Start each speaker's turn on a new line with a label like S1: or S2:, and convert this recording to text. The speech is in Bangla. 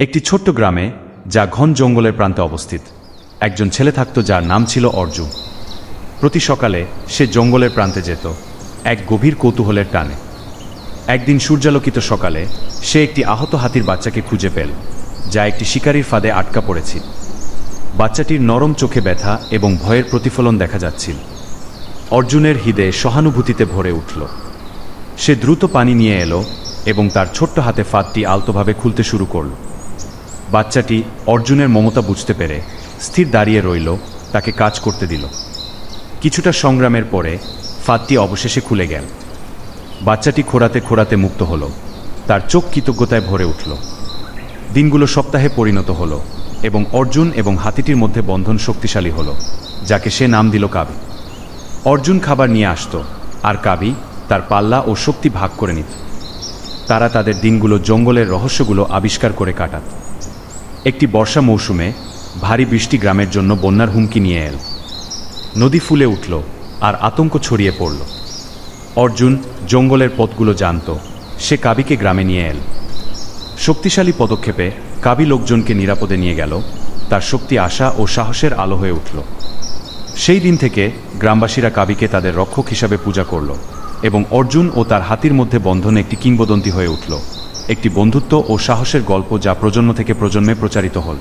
S1: একটি ছোট্ট গ্রামে, যা ঘন জঙ্গলের প্রান্তে অবস্থিত, একজন ছেলে থাকত যার নাম ছিল অর্জুন। প্রতি সকালে সে জঙ্গলের প্রান্তে যেত, এক গভীর কৌতূহলের টানে। একদিন সূর্যালোকিত সকালে সে একটি আহত হাতির বাচ্চাকে খুঁজে পেল, যা একটি শিকারীর ফাঁদে আটকা পড়েছিল। বাচ্চাটির নরম চোখে ব্যথা এবং ভয়ের প্রতিফলন দেখা যাচ্ছিল। অর্জুনের হৃদয়ে সহানুভূতিতে ভরে উঠল। সে দ্রুত পানি নিয়ে এলো এবং তার ছোট্ট হাতে ফাঁদটি আলতোভাবে খুলতে শুরু করল। বাচ্চাটি অর্জুনের মমতা বুঝতে পেরে স্থির দাঁড়িয়ে রইল, তাকে কাজ করতে দিল। কিছুটা সংগ্রামের পরে ফাঁদটি অবশেষে খুলে গেল। বাচ্চাটি খোঁড়াতে খোঁড়াতে মুক্ত হল, তার চোখ কৃতজ্ঞতায় ভরে উঠল। দিনগুলো সপ্তাহে পরিণত হল এবং অর্জুন এবং হাতিটির মধ্যে বন্ধন শক্তিশালী হল, যাকে সে নাম দিল কাবি। অর্জুন খাবার নিয়ে আসত, আর কাবি তার পাল্লা ও শক্তি ভাগ করে নিত। তারা তাদের দিনগুলো জঙ্গলের রহস্যগুলো আবিষ্কার করে কাটাত। একটি বর্ষা মৌসুমে ভারী বৃষ্টি গ্রামের জন্য বন্যার হুমকি নিয়ে এল। নদী ফুলে উঠল আর আতঙ্ক ছড়িয়ে পড়ল। অর্জুন জঙ্গলের পথগুলো জানত, সে কাবিকে গ্রামে নিয়ে এল। শক্তিশালী পদক্ষেপে কাবি লোকজনকে নিরাপদে নিয়ে গেল, তার শক্তি আশা ও সাহসের আলো হয়ে উঠল। সেই দিন থেকে গ্রামবাসীরা কাবিকে তাদের রক্ষক হিসাবে পূজা করল এবং অর্জুন ও তার হাতির মধ্যে বন্ধন একটি কিংবদন্তি হয়ে উঠল, একটি বন্ধুত্ব ও সাহসের গল্প যা প্রজন্ম থেকে প্রজন্মে প্রচারিত হল।